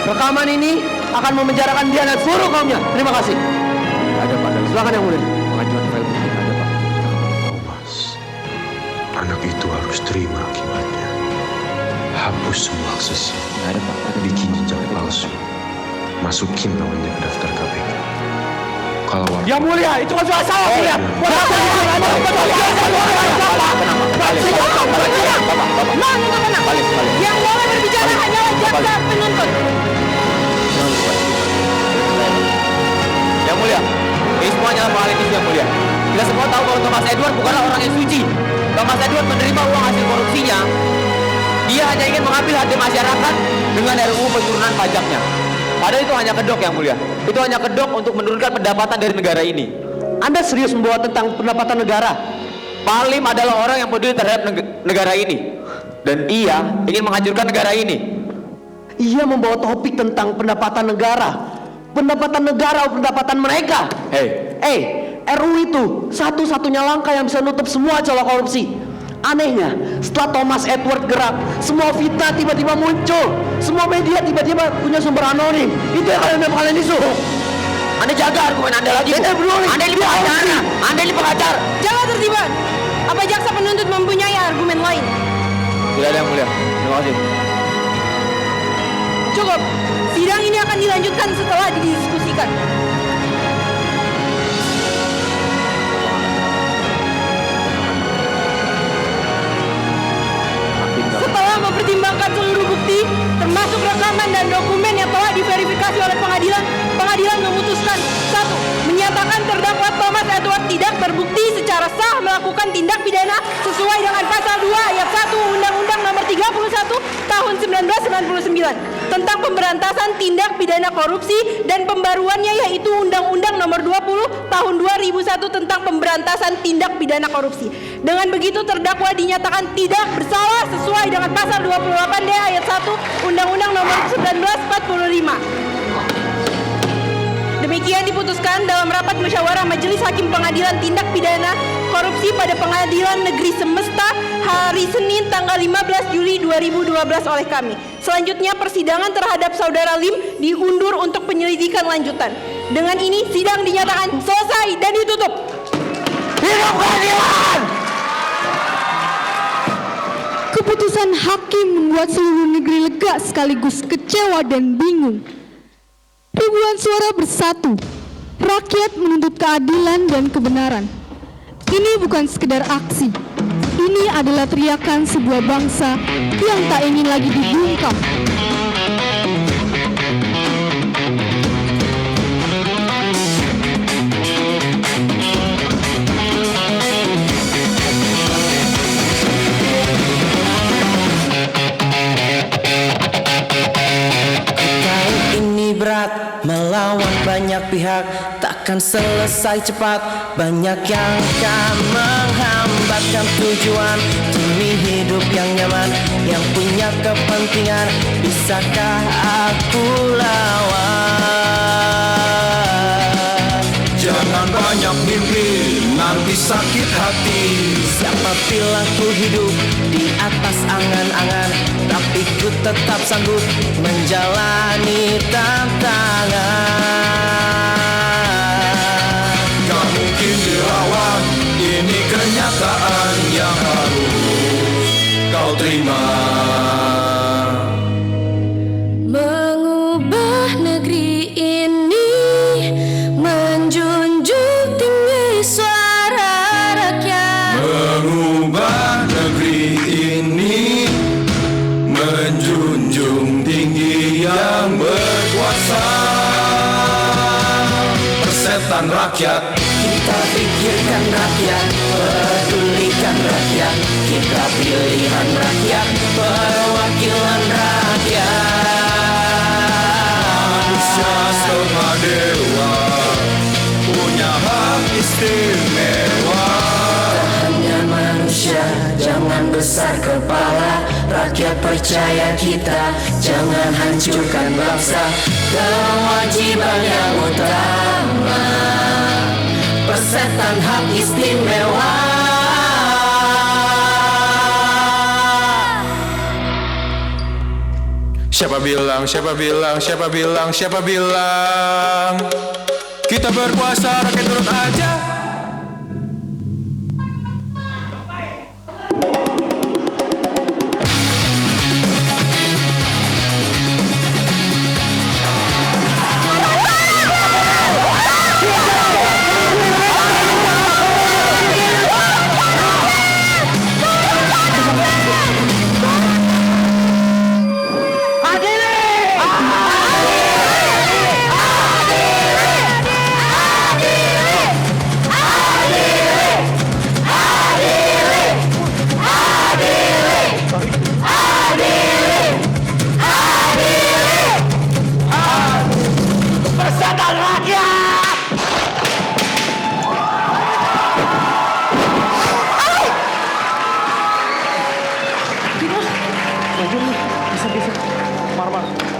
[SPEAKER 10] Rekaman ini akan memenjarakan dia dan seluruh kaumnya. Terima kasih.
[SPEAKER 15] Ada Pak.
[SPEAKER 10] Silakan Yang mulia.
[SPEAKER 15] Pengajuan file bukti ada Pak.
[SPEAKER 16] Thomas, anak itu harus terima akibatnya. Hapus semua aksesnya.
[SPEAKER 15] Ada Pak.
[SPEAKER 16] Bikin jejak palsu. Masukin namanya ke daftar KPK. Kalau
[SPEAKER 10] Yang mulia, itu kan soal saya, mulia.
[SPEAKER 3] Yang boleh berbicara hanyalah jaksa penuntut.
[SPEAKER 15] Yang mulia, ini semuanya moralitis, Yang mulia. Kita semua tahu kalau Thomas Edward bukanlah orang yang suci. Thomas Edward menerima uang hasil korupsinya. Dia hanya ingin mengambil hati masyarakat dengan RUU penurunan pajaknya. Padahal itu hanya kedok, Yang mulia. Itu hanya kedok untuk menurunkan pendapatan dari negara ini.
[SPEAKER 10] Anda serius membawa tentang pendapatan negara?
[SPEAKER 15] Pak Lim adalah orang yang peduli terhadap negara ini. Dan ia ingin menghancurkan negara ini.
[SPEAKER 10] Ia membawa topik tentang pendapatan negara. Pendapatan negara, pendapatan mereka. RUU itu satu-satunya langkah yang bisa nutup semua celah korupsi. Anehnya, setelah Thomas Edward gerak, semua fitnah tiba-tiba muncul. Semua media tiba-tiba punya sumber anonim. Itu yang kalian isu.
[SPEAKER 15] Anda jaga argumen Anda lagi, Bu. Anda ini pengacara. Anda ini pengacara.
[SPEAKER 3] Jangan tertiban. Apa jaksa penuntut mempunyai argumen lain?
[SPEAKER 15] Tidak ada, Yang mulia. Terima kasih.
[SPEAKER 3] Cukup. Sidang ini akan dilanjutkan setelah didiskusikan. Setelah mempertimbangkan seluruh bukti, termasuk rekaman dan dokumen yang telah diverifikasi oleh pengadilan, pengadilan memutuskan 1. Menyatakan terdakwa Thomas Edward tidak terbukti secara sah melakukan tindak pidana sesuai dengan pasal 2 ayat 1 Undang-Undang Nomor 31 Tahun 1999 tentang pemberantasan tindak pidana korupsi dan pembaruannya yaitu Undang-Undang Nomor 20 Tahun 2001 tentang pemberantasan tindak pidana korupsi. Dengan begitu terdakwa dinyatakan tidak bersalah sesuai dengan pasal 28D ayat 1 Undang-Undang Nomor 1945. Demikian diputuskan dalam rapat musyawarah Majelis Hakim Pengadilan Tindak Pidana Korupsi pada Pengadilan Negeri Semesta hari Senin tanggal 15 Juli 2012 oleh kami. Selanjutnya persidangan terhadap Saudara Lim diundur untuk penyelidikan lanjutan. Dengan ini sidang dinyatakan selesai dan ditutup.
[SPEAKER 10] Hidup keadilan!
[SPEAKER 3] Keputusan hakim membuat seluruh negeri lega sekaligus kecewa dan bingung. Ribuan suara bersatu. Rakyat menuntut keadilan dan kebenaran. Ini bukan sekedar aksi. Ini adalah teriakan sebuah bangsa yang tak ingin lagi dibungkam.
[SPEAKER 13] banyak pihak takkan selesai cepat. Banyak yang akan menghambatkan tujuan demi hidup yang nyaman, yang punya kepentingan. Bisakah aku lawan?
[SPEAKER 17] Jangan banyak mimpi, nanti sakit hati.
[SPEAKER 13] Siapa bilang ku hidup di atas angan-angan, tapi ku tetap sanggup menjalani tantangan.
[SPEAKER 17] Gak mungkin dilawan, ini kenyataan yang harus kau terima.
[SPEAKER 12] Mengubah negeri ini, menjunjung tinggi suara rakyat.
[SPEAKER 17] Mengubah negeri ini, menjunjung tinggi yang berkuasa. Persetan rakyat,
[SPEAKER 13] kita pikirkan rakyat, pedulikan rakyat. Kita pilihan rakyat, perwakilan rakyat.
[SPEAKER 17] manusia setengah dewa, punya hak istimewa.
[SPEAKER 13] Hanya manusia, jangan besar kepala. Rakyat percaya kita, jangan hancurkan bangsa. Kewajiban yang utama, persetan hak istimewa.
[SPEAKER 17] Siapa bilang, siapa bilang, siapa bilang, siapa bilang kita berkuasa, rakyat turut aja.
[SPEAKER 2] Bisa. Marmar.